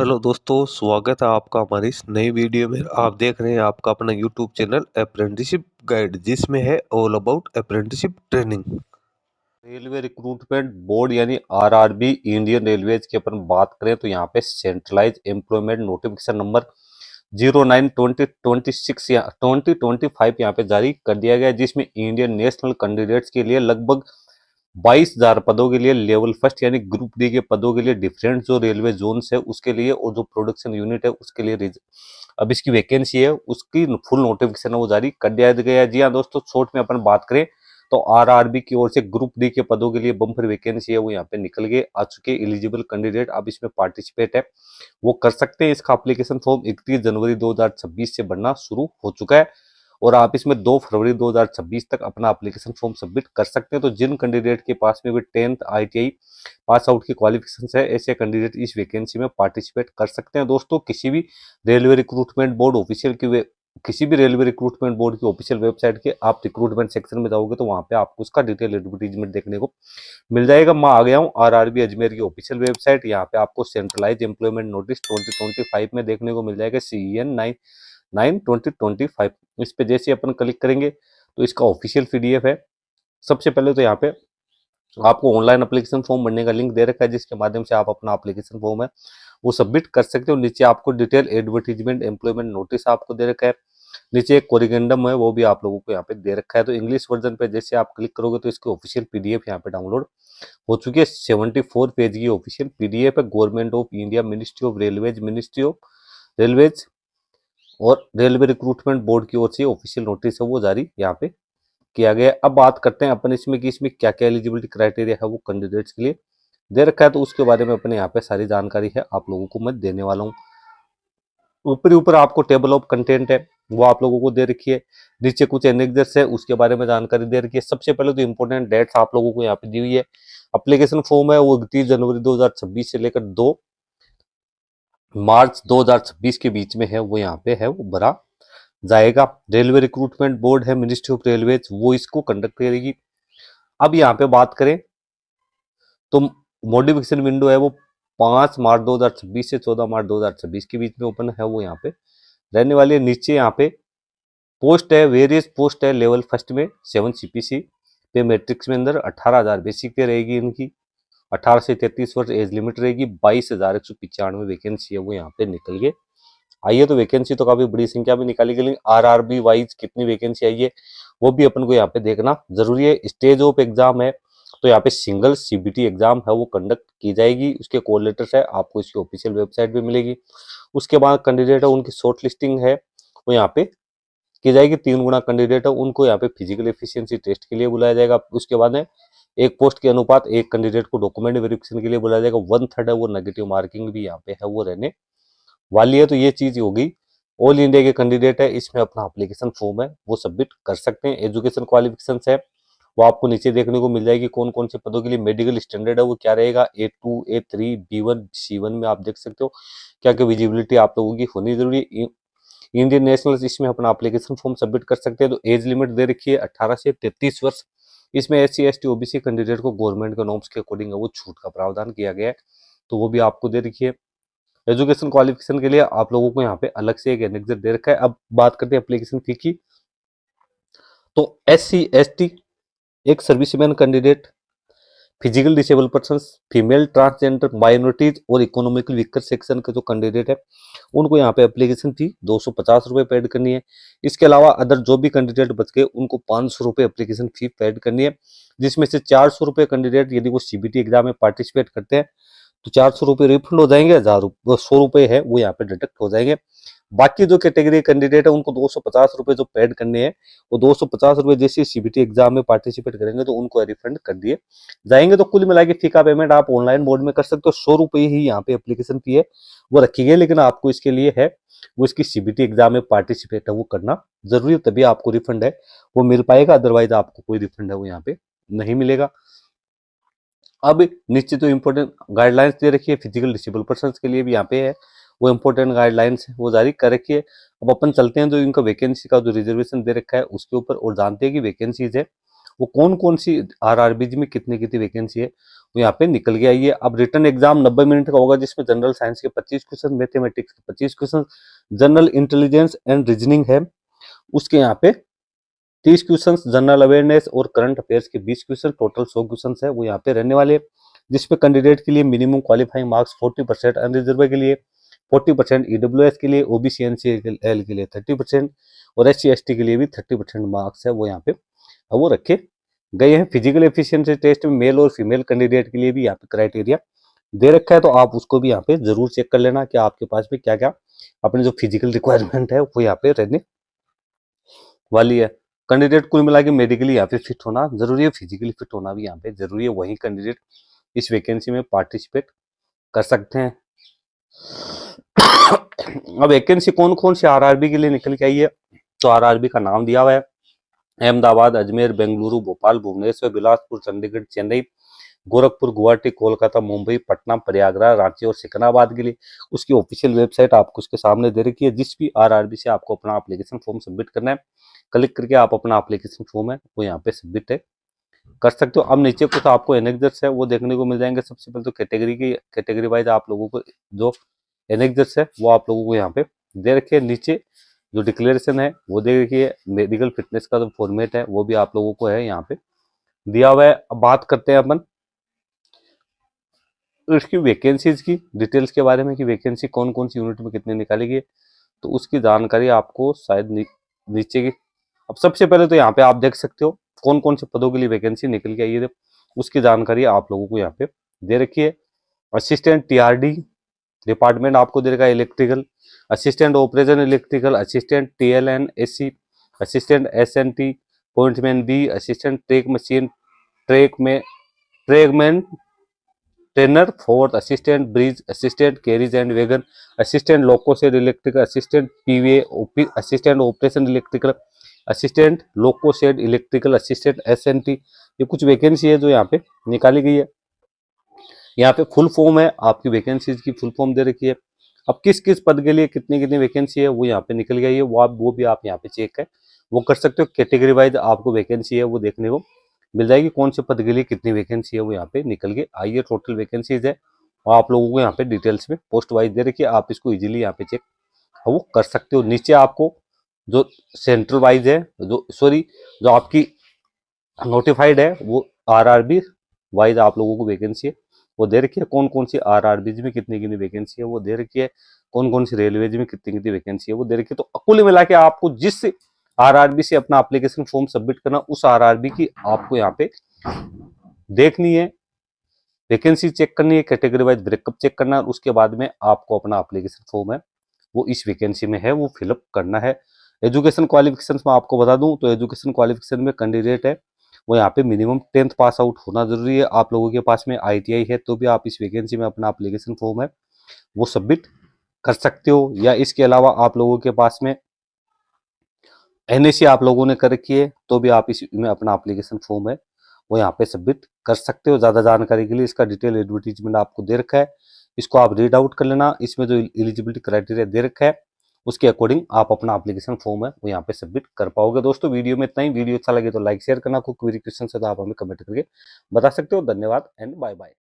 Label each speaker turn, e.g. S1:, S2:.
S1: Hello दोस्तों, स्वागत है आपका हमारी इस नई वीडियो में। आप देख रहे हैं आपका अपना यूट्यूब चैनल अप्रेंटिसशिप गाइड, जिसमें है all about apprenticeship training. Railway recruitment board यानी आरआरबी इंडियन रेलवेज की अपन बात करें तो यहाँ पे सेंट्रलाइज एम्प्लॉयमेंट नोटिफिकेशन नंबर 09/2026 या 2025 यहाँ पे जारी कर दिया गया है, जिसमें इंडियन नेशनल कैंडिडेट्स के लिए लगभग 22,000 पदों के लिए लेवल फर्स्ट यानी ग्रुप डी के पदों के लिए डिफरेंट जो रेलवे जोन्स है उसके लिए और जो प्रोडक्शन यूनिट है उसके लिए अब इसकी वैकेंसी है उसकी फुल नोटिफिकेशन है वो जारी कर दिया गया है। जी हाँ दोस्तों, शॉर्ट में अपन बात करें तो आरआरबी की ओर से ग्रुप डी के पदों के लिए बम्पर वैकेंसी है वो यहाँ पे निकल के आ चुके एलिजिबल कैंडिडेट अब इसमें पार्टिसिपेट है वो कर सकते हैं। इसका एप्लीकेशन फॉर्म 31 जनवरी 2026 से भरना शुरू हो चुका है और आप इसमें 2 फरवरी 2026 तक अपना एप्लीकेशन फॉर्म सबमिट कर सकते हैं। तो जिन कैंडिडेट के पास में भी 10th ITI पास आउट की क्वालिफिकेशन है, ऐसे कैंडिडेट इस वैकेंसी में पार्टिसिपेट कर सकते हैं। दोस्तों, किसी भी रेलवे रिक्रूटमेंट बोर्ड ऑफिशियल की किसी भी रेलवे रिक्रूटमेंट बोर्ड की ऑफिशियल वेबसाइट के आप रिक्रूटमेंट सेक्शन में जाओगे तो वहां पे आपको उसका डिटेल एडवर्टीजमेंट देखने को मिल जाएगा। मैं आ गया हूँ आरआरबी अजमेर की ऑफिशियल वेबसाइट। यहाँ पे आपको सेंट्रलाइज एम्प्लॉयमेंट नोटिस 2025 में देखने को मिल जाएगा, CEN 9/2025। इस पे जैसे अपन क्लिक करेंगे तो इसका ऑफिशियल PDF है। सबसे पहले तो यहाँ पे आपको ऑनलाइन एप्लीकेशन फॉर्म भरने का लिंक दे रखा है, जिसके माध्यम से आप अपना एप्लीकेशन फॉर्म है वो सबमिट कर सकते हो। नीचे आपको डिटेल एडवर्टीजमेंट एम्प्लॉयमेंट नोटिस आपको दे रखा है, नीचे एक कोरिगेंडम है वो भी आप लोगों को यहाँ पे दे रखा है। तो इंग्लिश वर्जन पे जैसे आप क्लिक करोगे तो इसकी ऑफिशियल PDF यहाँ पे डाउनलोड हो चुकी है। 74 पेज की ऑफिशियल PDF है। Government of India, ministry of railways और रेलवे रिक्रूटमेंट बोर्ड की ओर से ऑफिशियल नोटिस है वो जारी यहाँ पे किया गया। अब बात करते हैं अपन इसमें कि इसमें क्या क्या एलिजिबिलिटी क्राइटेरिया है वो कैंडिडेट्स के लिए दे रखा है, तो उसके बारे में अपने यहाँ पे सारी जानकारी है आप लोगों को मैं देने वाला हूँ। ऊपर आपको टेबल ऑफ कंटेंट है वो आप लोगों को दे रखी है, नीचे कुछ एनेक्सर्स है उसके बारे में जानकारी दे रखी है। सबसे पहले तो इंपॉर्टेंट डेट्स आप लोगों को यहाँ पे दी हुई है। एप्लीकेशन फॉर्म है वो 31 जनवरी 2026 से लेकर 2 मार्च 2026 के बीच में है वो यहाँ पे है वो भरा जाएगा। रेलवे रिक्रूटमेंट बोर्ड है, मिनिस्ट्री ऑफ रेलवेज, वो इसको कंडक्ट करेगी। अब यहाँ पे बात करें तो मॉडिफिकेशन विंडो है वो 5 मार्च 2026 से 14 मार्च 2026 के बीच में ओपन है वो यहाँ पे रहने वाली है। नीचे यहाँ पे पोस्ट है, वेरियस पोस्ट है लेवल फर्स्ट में 7 CPC पे मैट्रिक्स में अंदर 18,000 बेसिक पे रहेगी इनकी, 18 से 33 वर्ष एज लिमिट रहेगी। 22,195 वैकेंसी है वो यहाँ पे निकल के आई है। तो वैकेंसी तो काफी बड़ी संख्या में निकाली गई। आरआरबी वाइज कितनी वैकेंसी आई है वो भी अपन को यहाँ पे देखना जरूरी है। स्टेज ऑफ एग्जाम है तो यहाँ पे सिंगल CBT एग्जाम है वो कंडक्ट की जाएगी। उसके कॉल लेटर्स है आपको इसकी ऑफिशियल वेबसाइट पे मिलेगी। उसके बाद कैंडिडेट है उनकी शॉर्ट लिस्टिंग है वो यहाँ पे की जाएगी। 3 गुना कैंडिडेट है उनको यहाँ पे फिजिकल एफिशिएंसी टेस्ट के लिए बुलाया जाएगा। उसके बाद है एक पोस्ट के अनुपात एक कैंडिडेट को डॉक्यूमेंट वेरिफिकेशन के लिए बुलाया जाएगा। 1/3 है वो नेगेटिव मार्किंग भी यहाँ पे है वो रहने वाली है। तो ये चीज होगी। ऑल इंडिया के कैंडिडेट है इसमें अपना एप्लीकेशन फॉर्म है वो सबमिट कर सकते हैं। एजुकेशन क्वालिफिकेशन है वो आपको नीचे देखने को मिल जाएगी। कौन कौन से पदों के लिए मेडिकल स्टैंडर्ड है वो क्या रहेगा, A2 A3 B1 C1 में आप देख सकते हो क्या क्या विजिबिलिटी आप लोगों की होनी जरूरी है। इंडियन नेशनल इसमें अपना एप्लीकेशन फॉर्म सबमिट कर सकते हैं। तो एज लिमिट दे रखी है 18 से 33 वर्ष। इसमें SC ST OBC कैंडिडेट को गवर्नमेंट के नॉर्म्स के अकॉर्डिंग वो छूट का प्रावधान किया गया है, तो वो भी आपको दे रखी है। एजुकेशन क्वालिफिकेशन के लिए आप लोगों को यहाँ पे अलग से एक एनेक्सर दे रखा है। अब बात करते हैं एप्लीकेशन फी की। तो SC ST एक serviceman candidate, physical disable person, female transgender, minorities और इकोनॉमिकल वीकर सेक्शन के जो कैंडिडेट है उनको यहाँ पे एप्लीकेशन फी 250 रुपये पेड करनी है। इसके अलावा अदर जो भी कैंडिडेट बच गए उनको 500 रुपये एप्लीकेशन फी पेड करनी है, जिसमें से 400 रुपये कैंडिडेट यदि वो CBT एग्जाम में पार्टिसिपेट करते हैं तो 400 रुपये रिफंड हो जाएंगे, 100 रुपये है वो यहाँ पे डिडक्ट हो जाएंगे। बाकी जो कैटेगरी कैंडिडेट है उनको 250 रुपये जो पेड करने हैं वो 250 रुपये जैसे CBT एग्जाम में पार्टिसिपेट करेंगे तो उनको रिफंड कर दिए जाएंगे। तो कुल मिला के फी का पेमेंट आप ऑनलाइन मोड में कर सकते हो। 100 रुपये ही यहाँ पे एप्लीकेशन फी है वो रखी गई, लेकिन आपको इसके लिए है वो इसकी CBT एग्जाम में पार्टिसिपेट है वो करना जरूरी है, तभी आपको रिफंड है वो मिल पाएगा, अदरवाइज आपको कोई रिफंड है वो यहाँ पे नहीं मिलेगा। अब नीचे तो इंपॉर्टेंट गाइडलाइंस दे रखी है फिजिकल डिसेबल पर्सन के लिए भी यहाँ पे है वो इंपॉर्टेंट गाइडलाइंस है वो जारी कर रखी है। अब अपन चलते हैं तो इनका वैकेंसी का जो रिजर्वेशन दे रखा है उसके ऊपर और जानते हैं कि वैकेंसीज है वो कौन कौन सी आरआरबी में कितनी कितनी वैकेंसी है वो यहाँ पे निकल के आई है। अब रिटन एग्जाम 90 मिनट का होगा, जिसमें जनरल साइंस के 25 क्वेश्चन, मैथमेटिक्स के 25 question, general intelligence and reasoning है उसके यहाँ पे 30 क्वेश्चन, जनरल अवेयरनेस और करंट अफेयर्स के 20 क्वेश्चन, टोटल 100 क्वेश्चन है वो यहाँ पे रहने वाले, जिसपे कैंडिडेट के लिए मिनिमम क्वालिफाइंग मार्क्स 40%, अनरिजर्व के लिए 40%, ईडब्ल्यूएस के लिए, ओबीसी एनसीएल के लिए 30% और एससी एसटी के लिए भी 30% मार्क्स है वो यहाँ पे वो रखे गए हैं। फिजिकल एफिशिएंसी टेस्ट में मेल और फीमेल कैंडिडेट के लिए भी यहाँ पे क्राइटेरिया दे रखा है, तो आप उसको भी यहाँ पे जरूर चेक कर लेना कि आपके पास में क्या क्या अपने जो फिजिकल रिक्वायरमेंट है वो यहाँ पे रहने वाली है। कैंडिडेट कुल मिला के मेडिकली यहाँ पे फिट होना जरूरी है, फिजिकली फिट होना भी यहाँ पे जरूरी है, वही कैंडिडेट इस वैकेंसी में पार्टिसिपेट कर सकते हैं। अब वैकेंसी कौन कौन सी आरआरबी के लिए निकल के आई है, तो आरआरबी का नाम दिया हुआ है अहमदाबाद, अजमेर, बेंगलुरु, भोपाल, भुवनेश्वर, बिलासपुर, चंडीगढ़, चेन्नई, गोरखपुर, गुवाहाटी, कोलकाता, मुंबई, पटना, प्रयागराज, रांची और सिकंदराबाद के लिए। उसकी ऑफिशियल वेबसाइट आपको उसके सामने दे रखी है। जिस भी आरआरबी से आपको अपना एप्लीकेशन फॉर्म सबमिट करना है, क्लिक करके आप अपना एप्लीकेशन फॉर्म है वो यहाँ पे सबमिट कर सकते हो। अब नीचे कुछ आपको एनेक्सर्स है वो देखने को मिल जाएंगे। सबसे पहले तो कैटेगरी वाइज आप लोगों को जो एनेक्सर्स है वो आप लोगों को यहाँ पे दे रखे है। नीचे जो डिक्लेरेशन है वो दे रखी है, मेडिकल फिटनेस का जो फॉर्मेट है वो भी आप लोगों को है यहाँ पे दिया हुआ है। अब बात करते हैं अपन इसकी वैकेंसीज की डिटेल्स के बारे में कि वैकेंसी कौन कौन सी यूनिट में कितने निकाली गई, तो उसकी जानकारी आपको शायद नीचे की। अब सबसे पहले तो यहाँ पे आप देख सकते हो कौन कौन से पदों के लिए वैकेंसी निकल के आई है, उसकी जानकारी आप लोगों को यहाँ पे दे रखी है। असिस्टेंट टीआरडी डिपार्टमेंट आपको दे रखा है electrical, assistant operation electrical, assistant TLN SC, assistant SNT pointman B, assistant track machine trackman trainer, fourth assistant bridge, assistant carriage and wagon, assistant loco shed electrical, assistant P way, assistant operation electrical, assistant loco shed electrical, assistant SNT. ये कुछ vacancy है जो यहाँ पे निकाली गई है। यहाँ पे फुल फॉर्म है आपकी वैकेंसीज की, फुल फॉर्म दे रखी है। अब किस किस पद के लिए कितनी कितनी वैकेंसी है वो यहाँ पे निकल गई है, वो भी आप यहाँ पे चेक है वो कर सकते हो। कैटेगरी वाइज आपको वैकेंसी है वो देखने को मिल जाएगी, कौन से पद के लिए कितनी वैकेंसी है वो यहाँ पे निकल के आई है। टोटल वैकेंसीज है और आप लोगों को यहाँ पे डिटेल्स में पोस्ट वाइज दे रखी है, आप इसको इजीली यहाँ पे चेक वो कर सकते हो। नीचे आपको जो सेंट्रल वाइज है जो आपकी नोटिफाइड है वो आरआरबी वाइज आप लोगों को वैकेंसी है वो दे रखी है। कौन कौन सी आरआरबीज में कितनी कितनी वैकेंसी है वो दे रखी है, कौन कौन सी रेलवेज में कितनी कितनी वैकेंसी है वो दे रखी है। तो कुल मिला के आपको जिस आरआरबी से अपना एप्लीकेशन फॉर्म सबमिट करना, उस आरआरबी की आपको यहाँ पे देखनी है, वैकेंसी चेक करनी है, कैटेगरी वाइज ब्रेकअप चेक करना है, उसके बाद में आपको अपना एप्लीकेशन फॉर्म है वो इस वैकेंसी में है वो फिलअप करना है। एजुकेशन क्वालिफिकेशन में आपको बता दूं तो एजुकेशन क्वालिफिकेशन में कैंडिडेट है वो यहाँ पे मिनिमम 10th पास आउट होना जरूरी है। आप लोगों के पास में आईटीआई है तो भी आप इस वैकेंसी में अपना एप्लीकेशन फॉर्म है वो सबमिट कर सकते हो, या इसके अलावा आप लोगों के पास में एनएससी आप लोगों ने कर रखी है तो भी आप इसमें अपना एप्लीकेशन फॉर्म है वो यहाँ पे सबमिट कर सकते हो। ज्यादा जानकारी के लिए इसका डिटेल एडवर्टीजमेंट आपको दे रखा है, इसको आप रीड आउट कर लेना। इसमें जो एलिजिबिलिटी क्राइटेरिया दे रखा है उसके अकॉर्डिंग आप अपना एप्लीकेशन फॉर्म है वो यहाँ पे सबमिट कर पाओगे। दोस्तों वीडियो में इतना ही, वीडियो अच्छा लगे तो लाइक शेयर करना, कोई क्वेरी क्वेश्चन है तो आप हमें कमेंट करके बता सकते हो। धन्यवाद एंड बाय बाय।